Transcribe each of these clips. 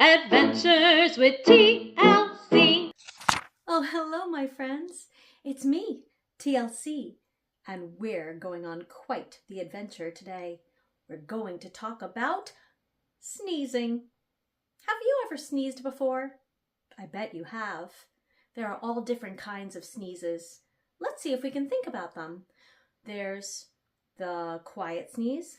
Adventures with TLC. Oh, hello, my friends. It's me, TLC, and we're going on quite the adventure today. We're going to talk about sneezing. Have you ever sneezed before? I bet you have. There are all different kinds of sneezes. Let's see if we can think about them. There's the quiet sneeze.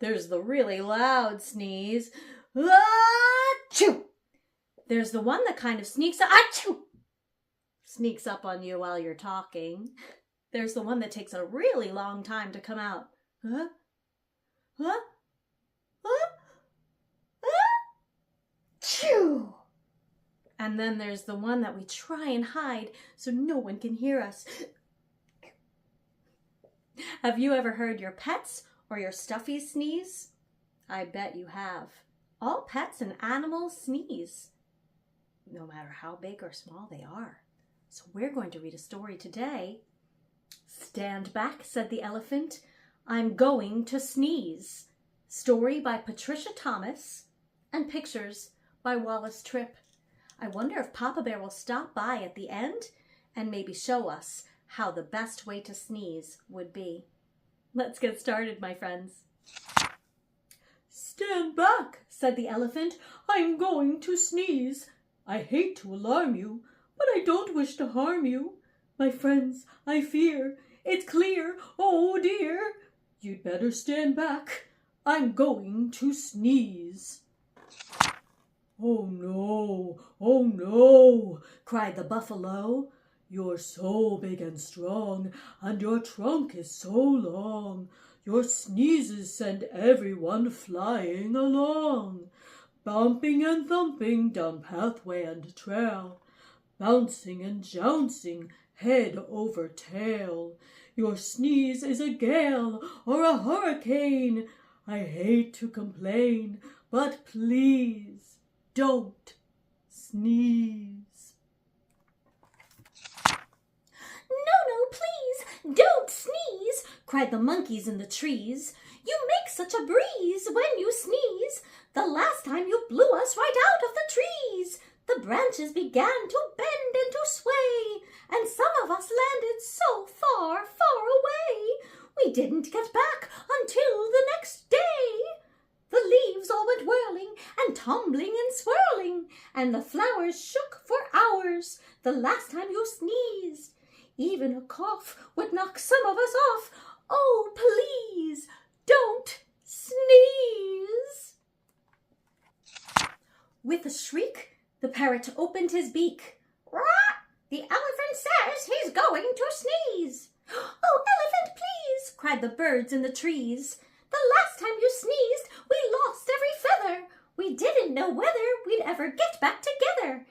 There's the really loud sneeze. Achoo! There's the one that kind of sneaks up on you while you're talking. There's the one that takes a really long time to come out. Achoo! And then there's the one that we try and hide so no one can hear us. Have you ever heard your pets or your stuffies sneeze? I bet you have. All pets and animals sneeze, no matter how big or small they are. So we're going to read a story today. Stand back, said the elephant. I'm going to sneeze. Story by Patricia Thomas and pictures by Wallace Tripp. I wonder if Papa Bear will stop by at the end and maybe show us how the best way to sneeze would be. Let's get started, my friends. Stand back, said the elephant. I'm going to sneeze. I hate to alarm you, but I don't wish to harm you. My friends, I fear, it's clear, oh dear. You'd better stand back. I'm going to sneeze. Oh no, cried the buffalo. You're so big and strong, and your trunk is so long. Your sneezes send everyone flying along, bumping and thumping down pathway and trail, bouncing and jouncing head over tail. Your sneeze is a gale or a hurricane. I hate to complain, but please don't sneeze. No, please, don't sneeze, cried the monkeys in the trees. You make such a breeze when you sneeze. The last time you blew us right out of the trees. The branches began to bend and to sway, and some of us landed so far, far away. We didn't get back until the next day. The leaves all went whirling and tumbling and swirling, and the flowers shook for hours the last time you sneezed. Even a cough would knock some of us off. Oh, please, don't sneeze. With a shriek, the parrot opened his beak. Rah! The elephant says he's going to sneeze. Oh, elephant, please, cried the birds in the trees. The last time you sneezed, we lost every feather. We didn't know whether we'd ever get back together.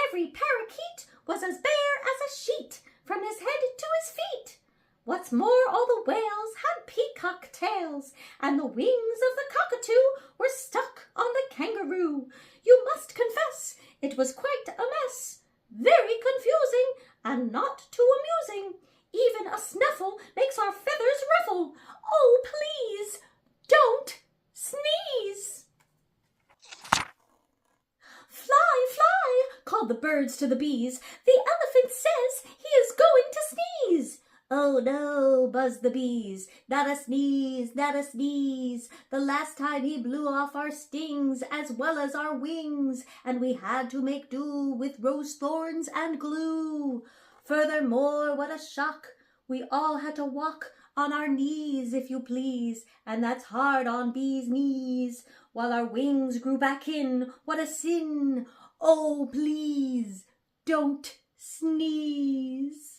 Every parakeet was as bare as a sheet, from his head to his feet. What's more, all the whales had peacock tails, and the wings of the cockatoo were stuck on the kangaroo. You must confess, it was quite a mess, very confusing and not too amusing. Even a snuffle makes our feathers ruffle. Oh, please, don't sneeze. Fly, fly, called the birds to the bees. The elephant says he is going to sneeze. Oh no, buzzed the bees. Not a sneeze, not a sneeze. The last time he blew off our stings as well as our wings, and we had to make do with rose thorns and glue. Furthermore, what a shock. We all had to walk on our knees, if you please, and that's hard on bees' knees. While our wings grew back in, what a sin! Oh, please, don't sneeze.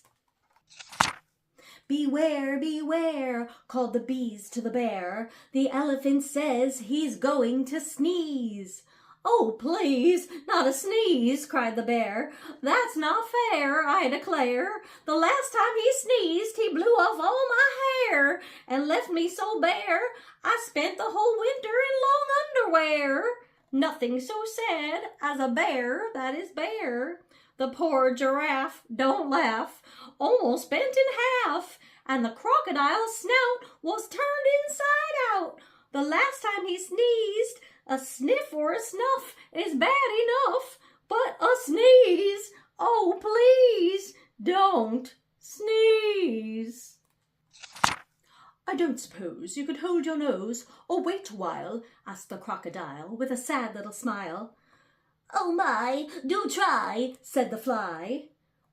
Beware, beware, called the bees to the bear. The elephant says he's going to sneeze. Oh, please, not a sneeze, cried the bear. That's not fair, I declare. The last time he sneezed, he blew off all my hair and left me so bare, I spent the whole winter in long underwear. Nothing so sad as a bear that is bare. The poor giraffe, don't laugh, almost bent in half, and the crocodile's snout was turned inside out. The last time he sneezed, A sniff or a snuff is bad enough, but a sneeze, oh please, don't sneeze. I don't suppose you could hold your nose or wait a while, asked the crocodile with a sad little smile. Oh my, do try, said the fly.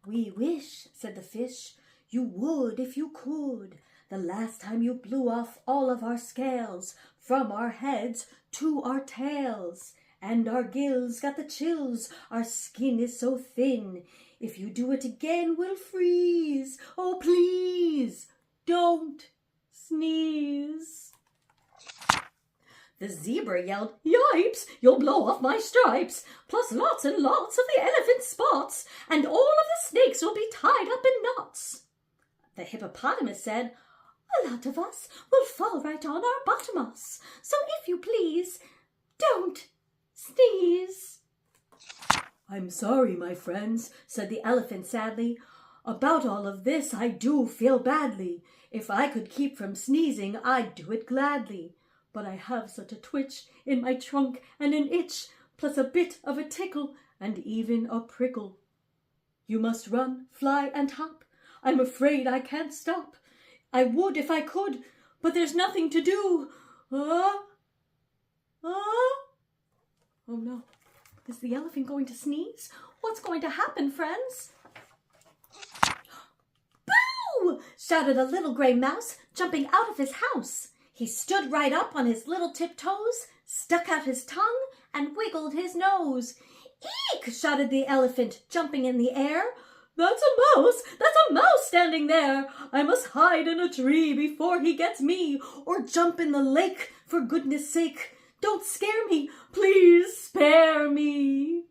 We wish, said the fish, you would if you could. The last time you blew off all of our scales, from our heads to our tails. And our gills got the chills, our skin is so thin. If you do it again, we'll freeze. Oh, please, don't sneeze. The zebra yelled, Yipes, you'll blow off my stripes, plus lots and lots of the elephant's spots, and all of the snakes will be tied up in knots. The hippopotamus said, A lot of us will fall right on our bottomos, so if you please, don't sneeze. I'm sorry, my friends, said the elephant sadly. About all of this I do feel badly. If I could keep from sneezing, I'd do it gladly. But I have such a twitch in my trunk and an itch, plus a bit of a tickle and even a prickle. You must run, fly, and hop. I'm afraid I can't stop. I would if I could, but there's nothing to do. Oh no. Is the elephant going to sneeze? What's going to happen, friends? Boo! Shouted a little gray mouse, jumping out of his house. He stood right up on his little tiptoes, stuck out his tongue, and wiggled his nose. Eek! Shouted the elephant, jumping in the air. That's a mouse! That's a mouse standing there! I must hide in a tree before he gets me, or jump in the lake, for goodness sake. Don't scare me! Please spare me!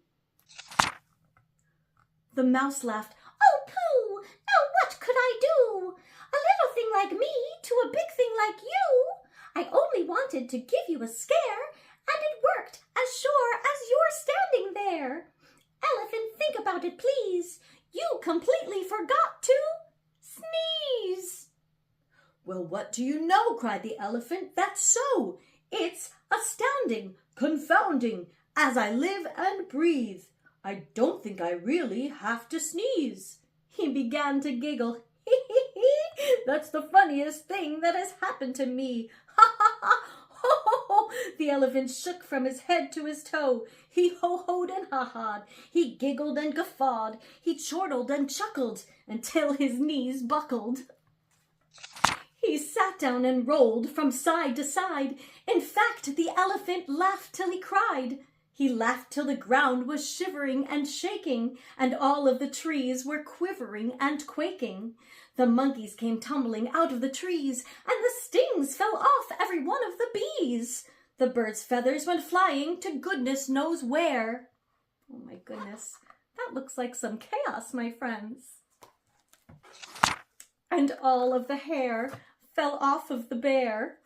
The mouse laughed. Oh, pooh! Now what could I do? A little thing like me to a big thing like you. I only wanted to give you a scare, and it worked as sure as you're standing there. Elephant, think about it, please. You completely forgot to sneeze. Well, what do you know? Cried the elephant. That's so. It's astounding, confounding, as I live and breathe. I don't think I really have to sneeze. He began to giggle. That's the funniest thing that has happened to me. Ha ha ha! Ho ho ho! The elephant shook from his head to his toe. He ho-hoed and ha-ha'd. He giggled and guffawed. He chortled and chuckled until his knees buckled. He sat down and rolled from side to side. In fact, the elephant laughed till he cried. He laughed till the ground was shivering and shaking, and all of the trees were quivering and quaking. The monkeys came tumbling out of the trees, and the stings fell off every one of the bees. The birds' feathers went flying to goodness knows where. Oh my goodness, that looks like some chaos, my friends. And all of the hair fell off of the bear.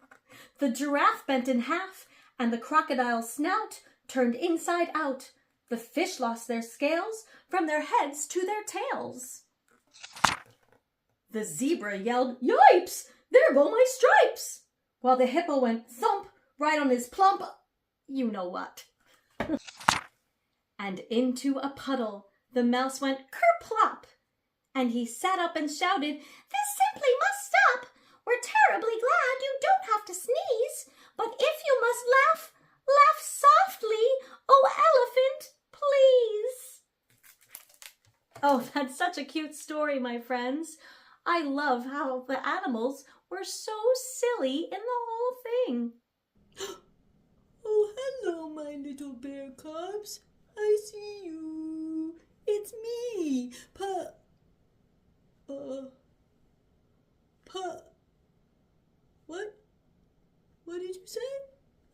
The giraffe bent in half, and the crocodile's snout turned inside out. The fish lost their scales from their heads to their tails. The zebra yelled, Yipes! There go my stripes! While the hippo went thump right on his plump, you know what. And into a puddle the mouse went kerplop. And he sat up and shouted, This simply must stop! We're terribly glad you don't have to sneeze, but if you must laugh, laugh softly, oh elephant, please. Oh, that's such a cute story, my friends. I love how the animals were so silly in the whole thing. Oh, hello, my little bear cubs. I see you. It's me, What? What did you say?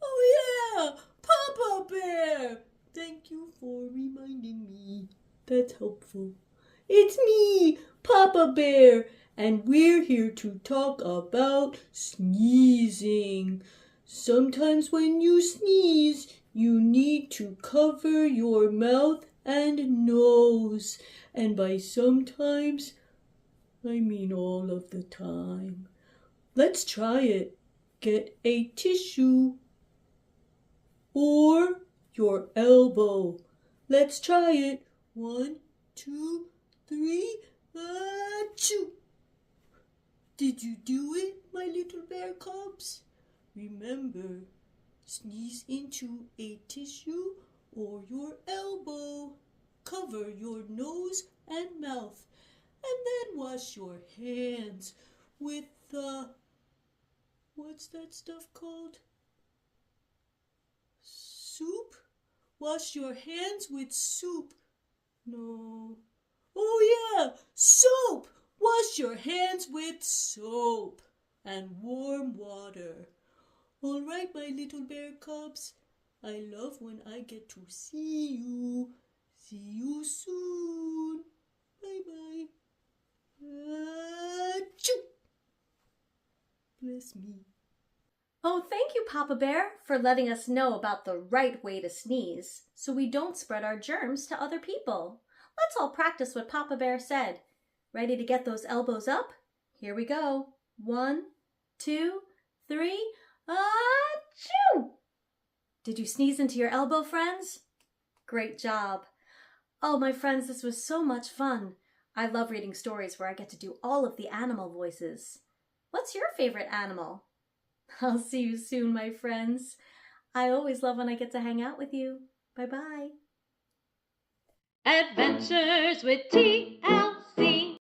Oh yeah, Papa Bear. Thank you for reminding me. That's helpful. It's me, Papa Bear, and we're here to talk about sneezing. Sometimes when you sneeze, you need to cover your mouth and nose. And by sometimes, I mean all of the time. Let's try it. Get a tissue. or your elbow. Let's try it. 1, 2, 3, achoo! Did you do it, my little bear cubs? Remember, sneeze into a tissue or your elbow. Cover your nose and mouth, and then wash your hands with what's that stuff called? Soup? Wash your hands with soup. No. Oh yeah, soap! Wash your hands with soap and warm water. All right, my little bear cubs. I love when I get to see you. See you soon. Bye-bye. Achoo! Bless me. Oh, thank you, Papa Bear, for letting us know about the right way to sneeze so we don't spread our germs to other people. Let's all practice what Papa Bear said. Ready to get those elbows up? Here we go. 1, 2, 3. Achoo! Did you sneeze into your elbow, friends? Great job. Oh, my friends, this was so much fun. I love reading stories where I get to do all of the animal voices. What's your favorite animal? I'll see you soon, my friends. I always love when I get to hang out with you. Bye-bye. Adventures with TLC.